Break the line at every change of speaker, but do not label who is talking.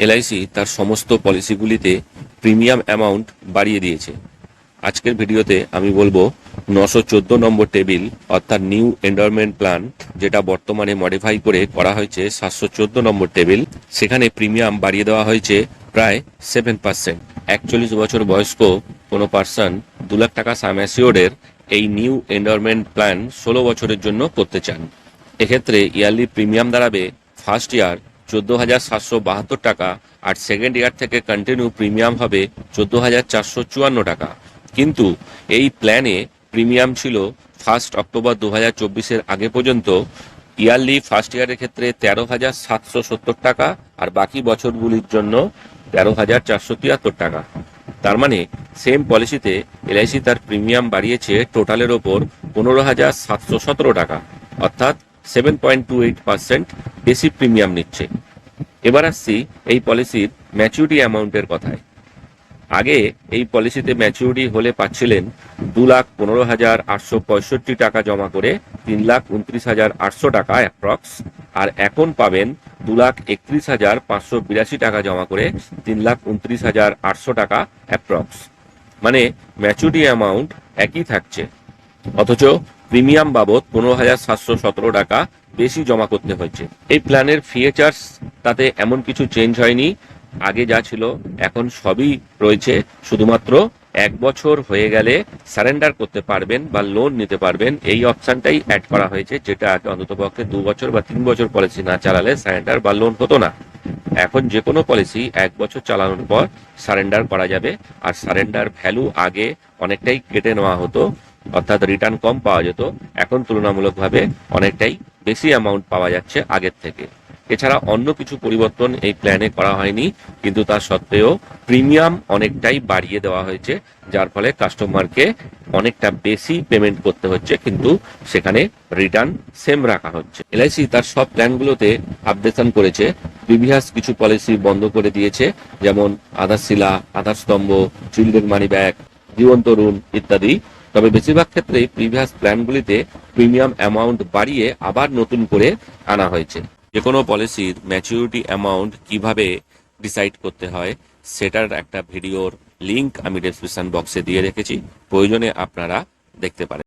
LIC তার সমস্ত পলিসিগুলিতে premium amount বাড়িয়ে দিয়েছে। আজকের ভিডিওতে আমি বলবো 914 নম্বর টেবিল অর্থাৎ নিউ এন্ডারমেন্ট প্ল্যান, যেটা বর্তমানে মডিফাই করে করা হয়েছে 714 নম্বর টেবিল, সেখানে প্রিমিয়াম বাড়িয়ে দেওয়া হয়েছে প্রায় 7%। 41 বছর বয়স্ক কোনো পার্সন 2 লাখ টাকা সাম অ্যাসিওর্ডের এই নিউ এন্ডারমেন্ট প্ল্যান 16 বছরের জন্য করতে চান। এক্ষেত্রে ইয়ারলি প্রিমিয়াম দাঁড়াবে ফার্স্ট ইয়ার 14,772 টাকা, আর সেকেন্ড ইয়ার থেকে কন্টিনিউ প্রিমিয়াম হবে 14,454 টাকা। কিন্তু এই প্ল্যানে প্রিমিয়াম ছিল 1 অক্টোবর 2024 আগে পর্যন্ত ইয়ারলি ফার্স্ট ইয়ারের ক্ষেত্রে 13,770 টাকা, আর বাকি বছরগুলির জন্য 13,473 টাকা। তার মানে সেম পলিসিতে এলআইসি তার প্রিমিয়াম বাড়িয়েছে টোটালের ওপর 15,717 টাকা, অর্থাৎ 7.28% বেশি প্রিমিয়াম নিচ্ছে। এবার আসছি এই পলিসির ম্যাচুরিটি অ্যামাউন্টের কথায়। আগে এই পলিসিতে ম্যাচুরিটি হলে পাচ্ছিলেন 2,15,865 টাকা জমা করে 3,29,800 টাকা অ্যাপ্রক্স, আর এখন পাবেন 2,31,582 টাকা জমা করে 3,29,800 টাকা অ্যাপ্রক্স। মানে ম্যাচুরিটি অ্যামাউন্ট একই থাকছে, অথচ প্রিমিয়াম বাবদ 15,717 টাকা বেশি জমা করতে হয়েছে। এই প্ল্যানের ফিচার্স তাতে এমন কিছু চেঞ্জ হয়নি, আগে যা ছিল এখন সবই রয়েছে। শুধুমাত্র 1 বছর হয়ে গেলে সারেন্ডার করতে পারবেন বা লোন নিতে পারবেন, এই অপশনটাই অ্যাড করা হয়েছে, যেটা আগে অন্ততপক্ষে 2 বছর বা 3 বছর পলিসি না চালালে সারেন্ডার বা লোন হতো না। এখন যে কোনো পলিসি 1 বছর চালানোর পর সারেন্ডার করা যাবে, আর সারেন্ডার ভ্যালু আগে অনেকটাই কেটে নেওয়া হতো, অর্থাৎ রিটার্ন কম পাওয়া যেত। এখন তুলনামূলকভাবে অনেকটাই বেশি অ্যামাউন্ট পাওয়া যাচ্ছে আগের থেকে। এছাড়া অন্য কিছু পরিবর্তন এই প্ল্যানে করা হয়নি, কিন্তু তা সত্ত্বেও প্রিমিয়াম অনেকটাই বাড়িয়ে দেওয়া হয়েছে, যার ফলে কাস্টমারকে অনেকটা বেশি পেমেন্ট করতে হচ্ছে, কিন্তু সেখানে রিটার্ন সেম রাখা হচ্ছে। এলআইসি তার সব প্ল্যানগুলোতে আপডেশন করেছে। প্রিভিয়াস কিছু পলিসি বন্ধ করে দিয়েছে, যেমন আধারশিলা, আধারস্তম্ভ, চিলড্রেন মানি ব্যাক, জীবন তরুণ ইত্যাদি। তবে বেশিরভাগ ক্ষেত্রে প্রিভিয়াস প্ল্যানগুলিতে প্রিমিয়াম অ্যামাউন্ট বাড়িয়ে আবার নতুন করে আনা হয়েছে। যে কোনো পলিসির ম্যাচুরিটি অ্যামাউন্ট কিভাবে ডিসাইড করতে হয় সেটার একটা ভিডিওর লিংক আমি ডেসক্রিপশন বক্সে দিয়ে রেখেছি, প্রয়োজনে আপনারা দেখতে পারেন।